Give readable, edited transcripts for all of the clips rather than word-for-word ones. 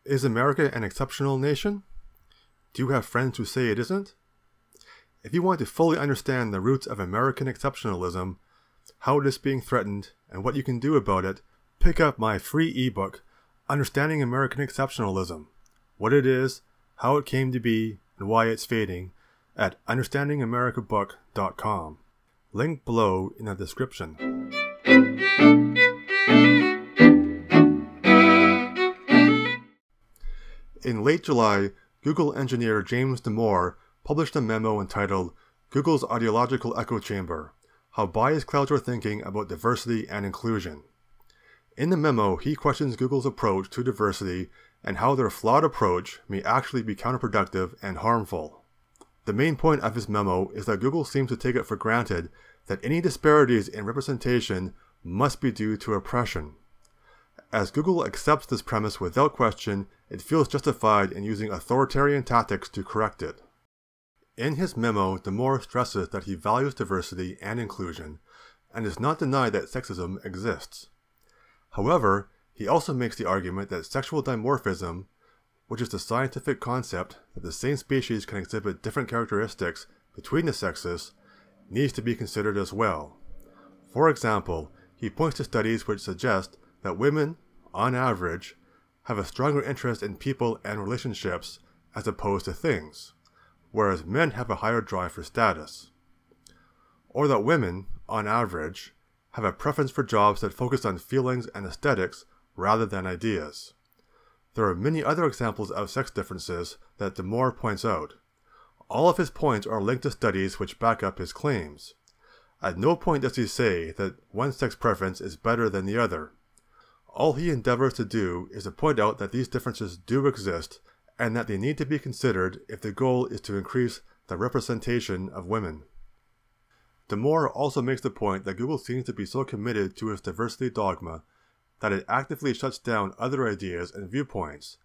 Is America an exceptional nation? Do you have friends who say it isn't? If you want to fully understand the roots of American exceptionalism, how it is being threatened, and what you can do about it, pick up my free ebook, Understanding American Exceptionalism, what it is, how it came to be, and why it's fading, at understandingamericabook.com. Link below in the description. In late July, Google engineer James Damore published a memo entitled Google's Ideological Echo Chamber: How Biased Clouds Are Thinking About Diversity and Inclusion. In the memo, he questions Google's approach to diversity and how their flawed approach may actually be counterproductive and harmful. The main point of his memo is that Google seems to take it for granted that any disparities in representation must be due to oppression. As Google accepts this premise without question, it feels justified in using authoritarian tactics to correct it. In his memo, Damore stresses that he values diversity and inclusion, and does not deny that sexism exists. However, he also makes the argument that sexual dimorphism, which is the scientific concept that the same species can exhibit different characteristics between the sexes, needs to be considered as well. For example, he points to studies which suggest that women, on average, have a stronger interest in people and relationships as opposed to things, whereas men have a higher drive for status. Or that women, on average, have a preference for jobs that focus on feelings and aesthetics rather than ideas. There are many other examples of sex differences that Damore points out. All of his points are linked to studies which back up his claims. At no point does he say that one sex preference is better than the other. All he endeavors to do is to point out that these differences do exist and that they need to be considered if the goal is to increase the representation of women. Damore also makes the point that Google seems to be so committed to its diversity dogma that it actively shuts down other ideas and viewpoints.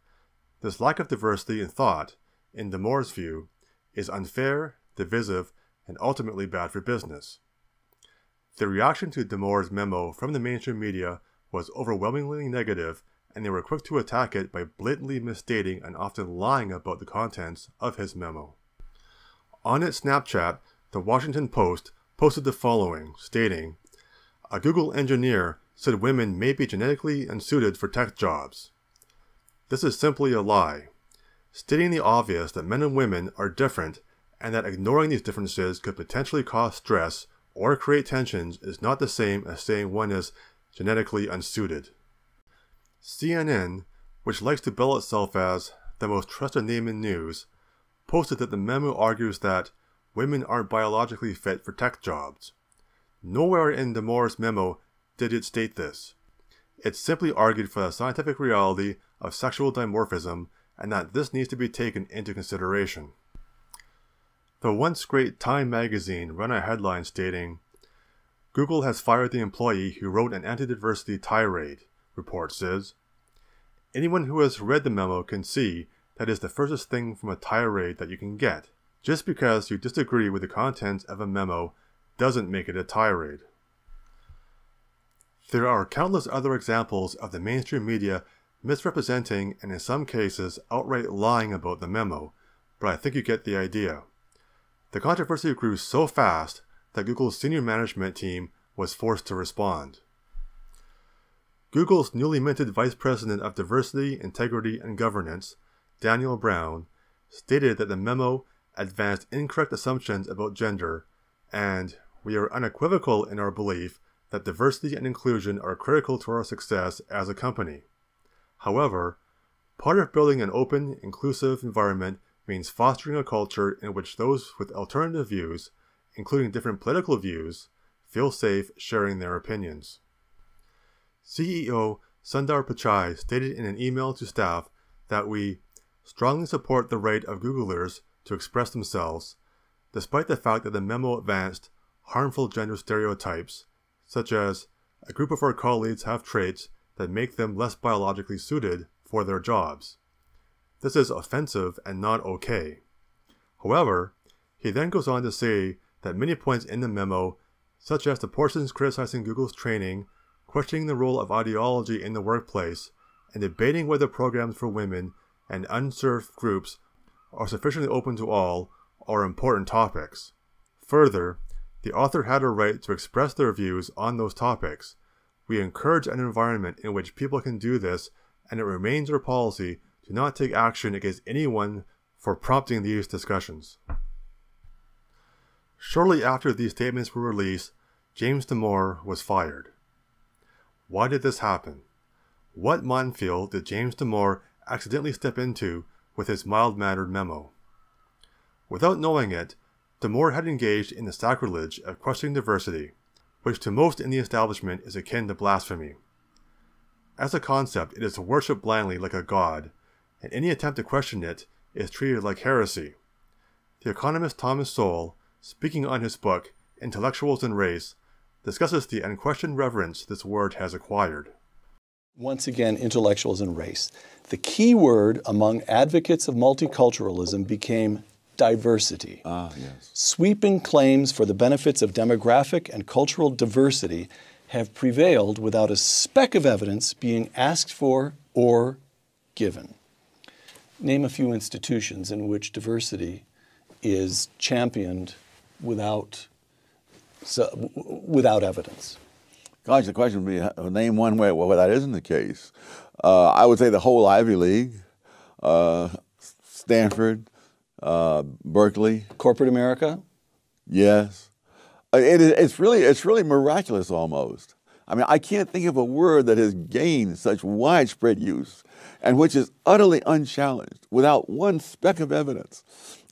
This lack of diversity in thought, in Damore's view, is unfair, divisive, and ultimately bad for business. The reaction to Damore's memo from the mainstream media was overwhelmingly negative, and they were quick to attack it by blatantly misstating and often lying about the contents of his memo. On its Snapchat, the Washington Post posted the following, stating, "A Google engineer said women may be genetically unsuited for tech jobs." This is simply a lie. Stating the obvious that men and women are different and that ignoring these differences could potentially cause stress or create tensions is not the same as saying one is genetically unsuited. CNN, which likes to bill itself as the most trusted name in news, posted that the memo argues that women aren't biologically fit for tech jobs. Nowhere in Damore's memo did it state this. It simply argued for the scientific reality of sexual dimorphism and that this needs to be taken into consideration. The once great Time magazine ran a headline stating, "Google has fired the employee who wrote an anti-diversity tirade," report says. Anyone who has read the memo can see that is the furthest thing from a tirade that you can get. Just because you disagree with the contents of a memo doesn't make it a tirade. There are countless other examples of the mainstream media misrepresenting and in some cases outright lying about the memo, but I think you get the idea. The controversy grew so fast that Google's senior management team was forced to respond. Google's newly minted Vice President of Diversity, Integrity, and Governance, Daniel Brown, stated that the memo advanced incorrect assumptions about gender, and "we are unequivocal in our belief that diversity and inclusion are critical to our success as a company. However, part of building an open, inclusive environment means fostering a culture in which those with alternative views, including different political views, feel safe sharing their opinions." CEO Sundar Pichai stated in an email to staff that we strongly support the right of Googlers to express themselves, despite the fact that the memo advanced harmful gender stereotypes, such as a group of our colleagues have traits that make them less biologically suited for their jobs. This is offensive and not okay. However, he then goes on to say that many points in the memo, such as the portions criticizing Google's training, questioning the role of ideology in the workplace, and debating whether programs for women and unserved groups are sufficiently open to all are important topics. Further, the author had a right to express their views on those topics. We encourage an environment in which people can do this, and it remains our policy to not take action against anyone for prompting these discussions. Shortly after these statements were released, James Damore was fired. Why did this happen? What minefield did James Damore accidentally step into with his mild-mannered memo? Without knowing it, Damore had engaged in the sacrilege of questioning diversity, which to most in the establishment is akin to blasphemy. As a concept, it is worshipped blindly like a god, and any attempt to question it is treated like heresy. The economist Thomas Sowell, speaking on his book, Intellectuals and Race, discusses the unquestioned reverence this word has acquired. Once again, intellectuals and race. The key word among advocates of multiculturalism became diversity. Yes. Sweeping claims for the benefits of demographic and cultural diversity have prevailed without a speck of evidence being asked for or given. Name a few institutions in which diversity is championed without evidence. Gosh, the question would be, name one way where that isn't the case. I would say the whole Ivy League, Stanford, Berkeley. Corporate America? Yes. It's really miraculous almost. I mean, I can't think of a word that has gained such widespread use and which is utterly unchallenged without one speck of evidence.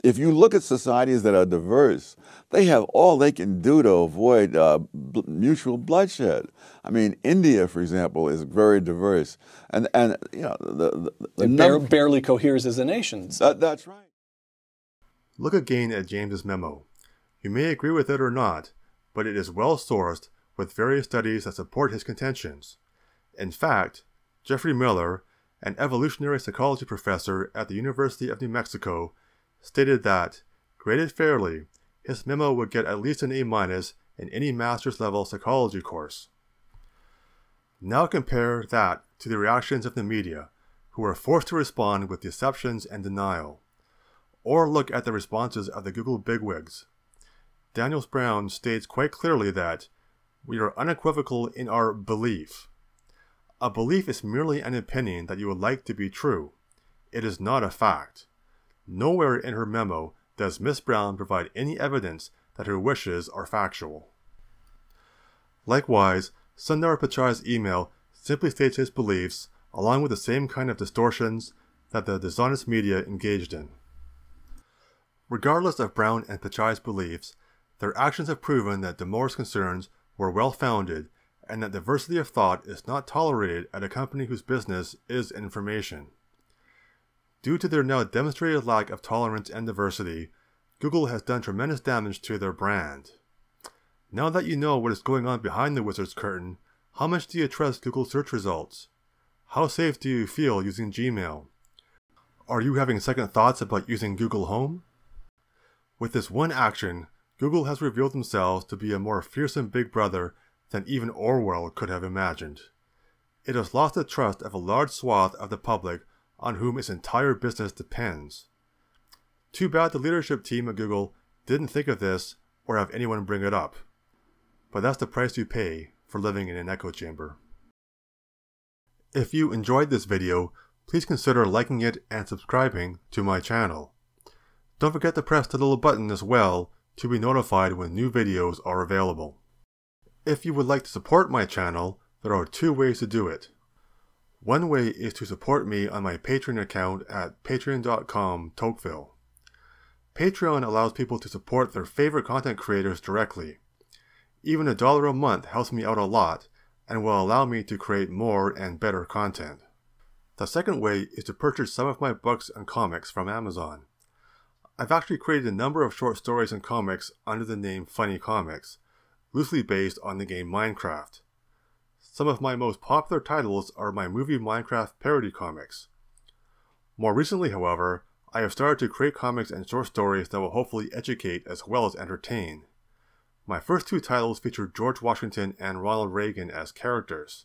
If you look at societies that are diverse, they have all they can do to avoid mutual bloodshed. I mean, India, for example, is very diverse, and you know it barely coheres as a nation. That's right. Look again at James's memo. You may agree with it or not, but it is well sourced with various studies that support his contentions. In fact, Jeffrey Miller, an evolutionary psychology professor at the University of New Mexico, stated that, graded fairly, his memo would get at least an A- in any master's level psychology course. Now compare that to the reactions of the media, who were forced to respond with deceptions and denial. Or look at the responses of the Google bigwigs. Daniel Brown states quite clearly that we are unequivocal in our belief. A belief is merely an opinion that you would like to be true. It is not a fact. Nowhere in her memo does Miss Brown provide any evidence that her wishes are factual. Likewise, Sundar Pichai's email simply states his beliefs, along with the same kind of distortions that the dishonest media engaged in. Regardless of Brown and Pichai's beliefs, their actions have proven that Damore's concerns were well-founded and that diversity of thought is not tolerated at a company whose business is information. Due to their now demonstrated lack of tolerance and diversity, Google has done tremendous damage to their brand. Now that you know what is going on behind the wizard's curtain, how much do you trust Google search results? How safe do you feel using Gmail? Are you having second thoughts about using Google Home? With this one action, Google has revealed themselves to be a more fearsome big brother than even Orwell could have imagined. It has lost the trust of a large swath of the public on whom its entire business depends. Too bad the leadership team at Google didn't think of this or have anyone bring it up. But that's the price you pay for living in an echo chamber. If you enjoyed this video, please consider liking it and subscribing to my channel. Don't forget to press the little button as well to be notified when new videos are available. If you would like to support my channel, there are two ways to do it. One way is to support me on my Patreon account at patreon.com/Tocqueville. Patreon allows people to support their favorite content creators directly. Even $1 a month helps me out a lot and will allow me to create more and better content. The second way is to purchase some of my books and comics from Amazon. I've actually created a number of short stories and comics under the name Funny Comics, loosely based on the game Minecraft. Some of my most popular titles are my movie Minecraft parody comics. More recently, however, I have started to create comics and short stories that will hopefully educate as well as entertain. My first two titles feature George Washington and Ronald Reagan as characters.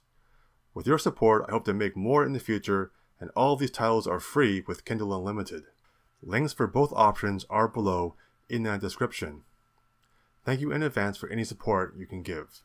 With your support, I hope to make more in the future, and all of these titles are free with Kindle Unlimited. Links for both options are below in the description. Thank you in advance for any support you can give.